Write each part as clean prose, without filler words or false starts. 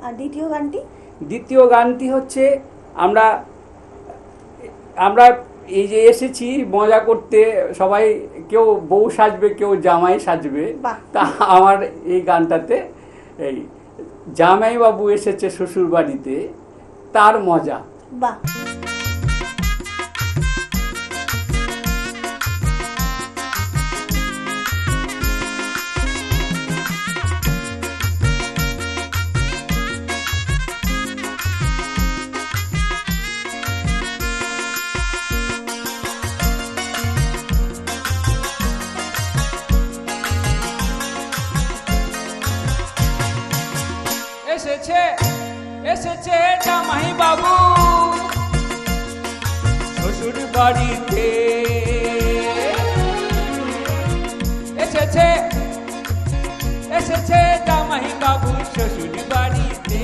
আর দ্বিতীয় গানটি? দ্বিতীয় গানটি হচ্ছে আমরা আমরা এই যে এসেছি মজা করতে, সবাই কেউ বউ সাজবে, কেউ জামাই সাজবে। তা আমার এই গানটাতে এই জামাইবাবু এসেছে শ্বশুর বাড়িতে, তার মজা। বাহ। এসেছে জামাই বাবু শ্বশুর বাড়িতে, এসেছে জামাই বাবু শ্বশুর বাড়িতে।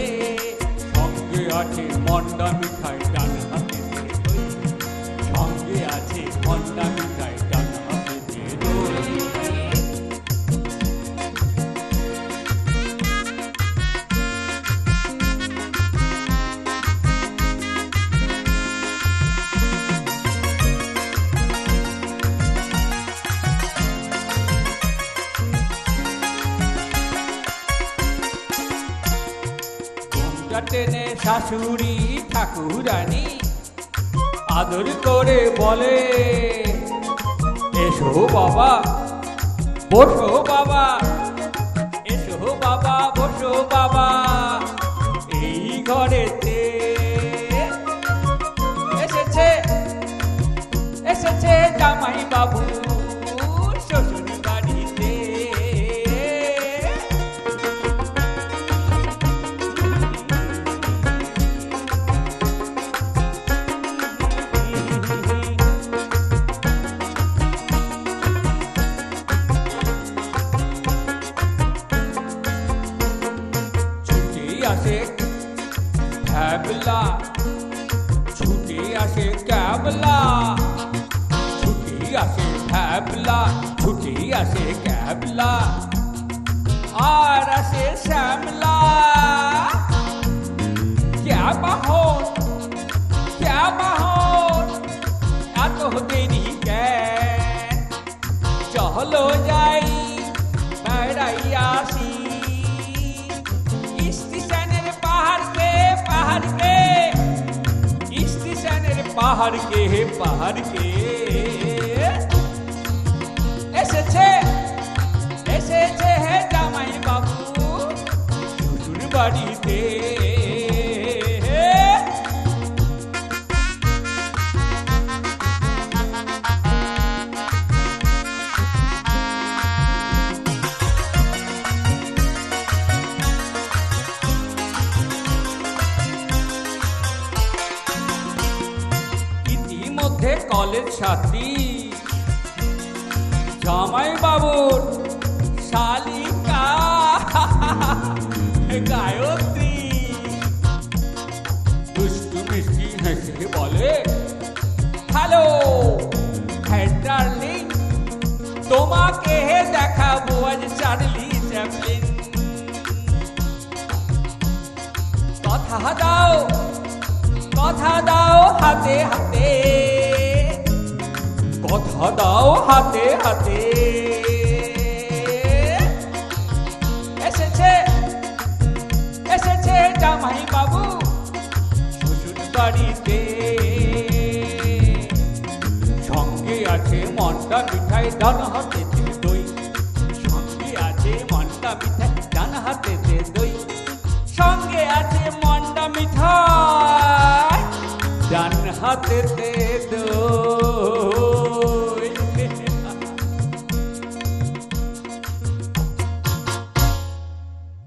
সঙ্গে আছে মন্ডা মিঠাই ডান হাতে, সঙ্গে আছে মন্ডা মিঠাই ডান হাতে। টেনে শাশুড়ি ঠাকুরানী আদর করে বলে, এসো বাবা বসো বাবা, এসো বাবা বসো বাবা এই ঘরেতে। এসেছে জামাই বাবু শ্বশুর বাড়িতে। ক্যাবলা ছুটে আসে, ক্যাবলা ছুটে আসে, ক্যাবলা ছুটে আসে, ক্যাবলা আর আসে শ্যামলা। ক্যা বাহন এত দেরি কেন, চলো যাই বেড়াই আসি। পাহাড় কে এসেছে হে জামাই বাবু শ্বশুর বাড়িতে। কলেজ ছাত্রী জামাই বাবুর শালিকা গায়ত্রী দুষ্টু মিষ্টি হেসে বলে, হ্যালো ডার্লিং, তোমাকে দেখাবো আজ চার্লি চ্যাপলিন। কথা দাও হাতে হাতে, কথা দাও হাতে হাতে। এসেছে জামাই বাবু শ্বশুর বাড়িতে। সঙ্গে আছে মন্ডা মিঠাই ডান হাতেতে দই, সঙ্গে আছে মন্ডা মিঠাই ডান হাতেতে দই, সঙ্গে আছে মন্ডা মিঠাই ডান হাতেতে